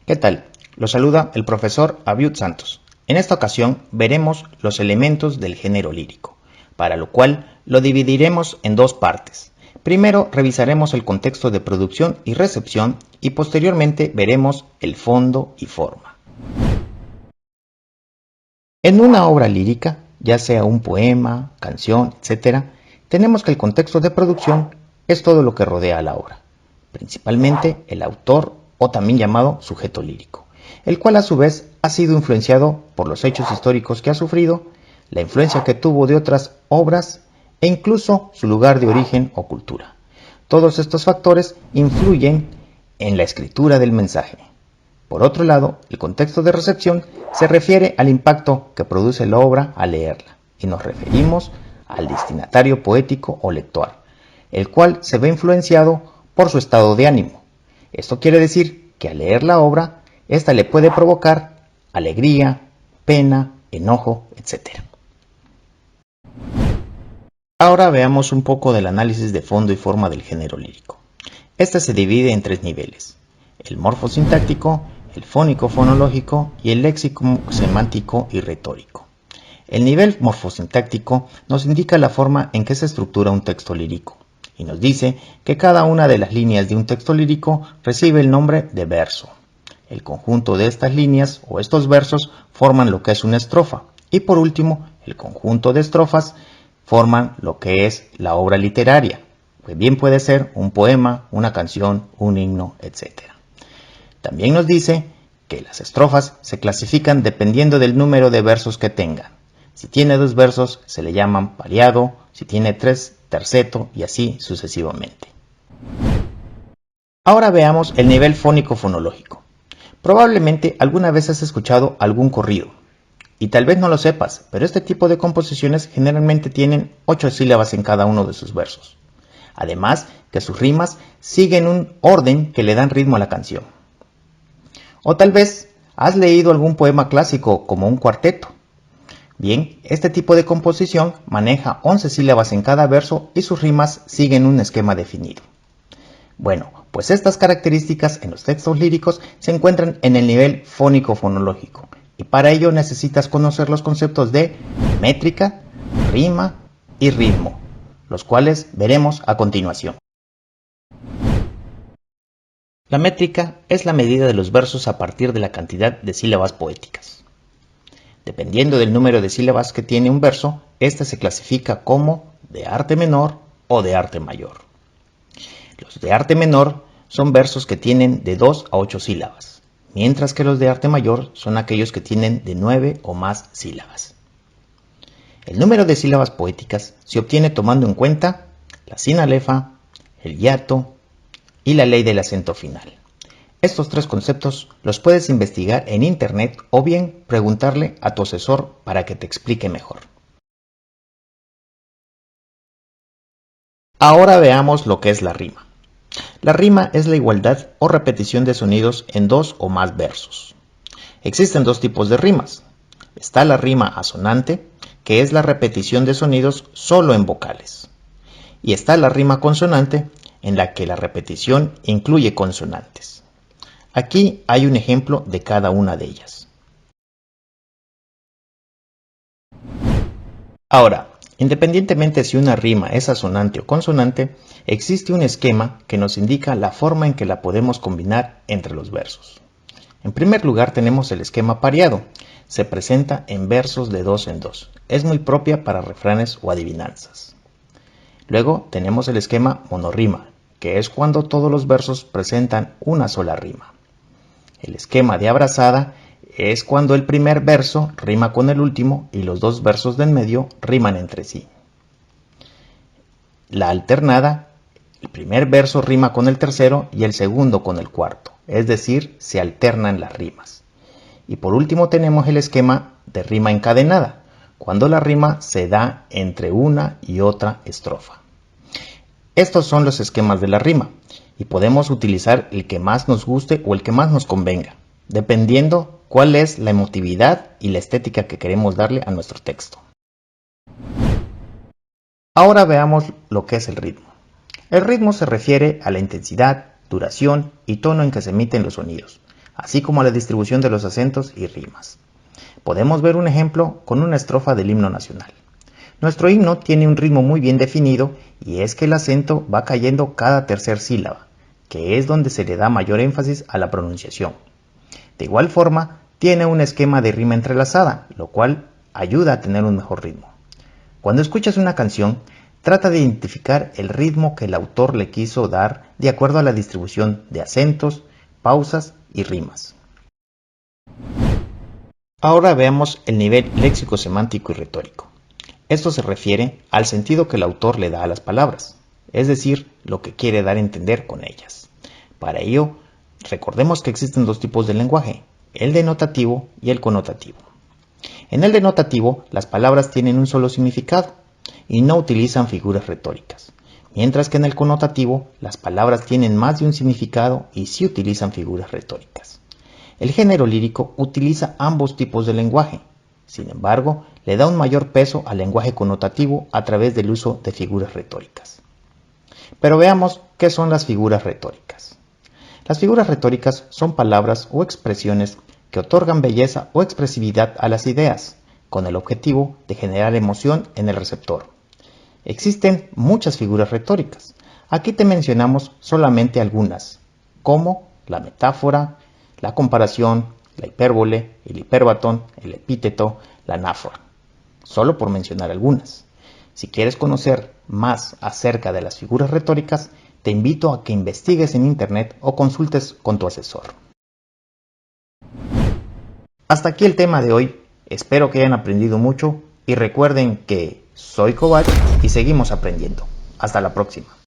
¿Qué tal? Los saluda el profesor Abiud Santos. En esta ocasión veremos los elementos del género lírico, para lo cual lo dividiremos en dos partes. Primero revisaremos el contexto de producción y recepción y posteriormente veremos el fondo y forma. En una obra lírica, ya sea un poema, canción, etc., tenemos que el contexto de producción es todo lo que rodea a la obra, principalmente el autor o también llamado sujeto lírico, el cual a su vez ha sido influenciado por los hechos históricos que ha sufrido, la influencia que tuvo de otras obras e incluso su lugar de origen o cultura. Todos estos factores influyen en la escritura del mensaje. Por otro lado, el contexto de recepción se refiere al impacto que produce la obra al leerla, y nos referimos al destinatario poético o lector, el cual se ve influenciado por su estado de ánimo. Esto quiere decir que al leer la obra, ésta le puede provocar alegría, pena, enojo, etc. Ahora veamos un poco del análisis de fondo y forma del género lírico. Este se divide en tres niveles: el morfosintáctico, el fónico-fonológico y el léxico-semántico y retórico. El nivel morfosintáctico nos indica la forma en que se estructura un texto lírico y nos dice que cada una de las líneas de un texto lírico recibe el nombre de verso. El conjunto de estas líneas o estos versos forman lo que es una estrofa y por último el conjunto de estrofas forman lo que es la obra literaria, pues bien puede ser un poema, una canción, un himno, etc. También nos dice que las estrofas se clasifican dependiendo del número de versos que tengan. Si tiene 2 versos se le llaman pareado, si tiene 3, terceto y así sucesivamente. Ahora veamos el nivel fónico-fonológico. Probablemente alguna vez has escuchado algún corrido, y tal vez no lo sepas, pero este tipo de composiciones generalmente tienen 8 sílabas en cada uno de sus versos. Además que sus rimas siguen un orden que le dan ritmo a la canción. O tal vez has leído algún poema clásico como un cuarteto. Bien, este tipo de composición maneja 11 sílabas en cada verso y sus rimas siguen un esquema definido. Bueno, pues estas características en los textos líricos se encuentran en el nivel fónico-fonológico y para ello necesitas conocer los conceptos de métrica, rima y ritmo, los cuales veremos a continuación. La métrica es la medida de los versos a partir de la cantidad de sílabas poéticas. Dependiendo del número de sílabas que tiene un verso, este se clasifica como de arte menor o de arte mayor. Los de arte menor son versos que tienen de 2 a 8 sílabas, mientras que los de arte mayor son aquellos que tienen de 9 o más sílabas. El número de sílabas poéticas se obtiene tomando en cuenta la sinalefa, el hiato y la ley del acento final. Estos tres conceptos los puedes investigar en internet o bien preguntarle a tu asesor para que te explique mejor. Ahora veamos lo que es la rima. La rima es la igualdad o repetición de sonidos en 2 o más versos. Existen 2 tipos de rimas. Está la rima asonante, que es la repetición de sonidos solo en vocales. Y está la rima consonante, en la que la repetición incluye consonantes. Aquí hay un ejemplo de cada una de ellas. Ahora, independientemente si una rima es asonante o consonante, existe un esquema que nos indica la forma en que la podemos combinar entre los versos. En primer lugar tenemos el esquema pareado. Se presenta en versos de 2 en 2. Es muy propia para refranes o adivinanzas. Luego tenemos el esquema monorrima, que es cuando todos los versos presentan una sola rima. El esquema de abrazada es cuando el primer verso rima con el último y los 2 versos del medio riman entre sí. La alternada, el primer verso rima con el tercero y el segundo con el cuarto, es decir, se alternan las rimas. Y por último tenemos el esquema de rima encadenada, cuando la rima se da entre una y otra estrofa. Estos son los esquemas de la rima y podemos utilizar el que más nos guste o el que más nos convenga, dependiendo cuál es la emotividad y la estética que queremos darle a nuestro texto. Ahora veamos lo que es el ritmo. El ritmo se refiere a la intensidad, duración y tono en que se emiten los sonidos, así como la distribución de los acentos y rimas. Podemos ver un ejemplo con una estrofa del himno nacional. Nuestro himno tiene un ritmo muy bien definido y es que el acento va cayendo cada tercer sílaba, que es donde se le da mayor énfasis a la pronunciación. De igual forma, tiene un esquema de rima entrelazada, lo cual ayuda a tener un mejor ritmo. Cuando escuchas una canción, trata de identificar el ritmo que el autor le quiso dar de acuerdo a la distribución de acentos, pausas y rimas. Ahora veamos el nivel léxico, semántico y retórico. Esto se refiere al sentido que el autor le da a las palabras, es decir, lo que quiere dar a entender con ellas. Para ello, recordemos que existen dos tipos de lenguaje, el denotativo y el connotativo. En el denotativo, las palabras tienen un solo significado y no utilizan figuras retóricas, mientras que en el connotativo, las palabras tienen más de un significado y sí utilizan figuras retóricas. El género lírico utiliza ambos tipos de lenguaje, sin embargo, le da un mayor peso al lenguaje connotativo a través del uso de figuras retóricas. Pero veamos qué son las figuras retóricas. Las figuras retóricas son palabras o expresiones que otorgan belleza o expresividad a las ideas, con el objetivo de generar emoción en el receptor. Existen muchas figuras retóricas. Aquí te mencionamos solamente algunas, como la metáfora, la comparación, la hipérbole, el hiperbatón, el epíteto, la anáfora, solo por mencionar algunas. Si quieres conocer más acerca de las figuras retóricas, te invito a que investigues en internet o consultes con tu asesor. Hasta aquí el tema de hoy, espero que hayan aprendido mucho y recuerden que soy Kovac y seguimos aprendiendo. Hasta la próxima.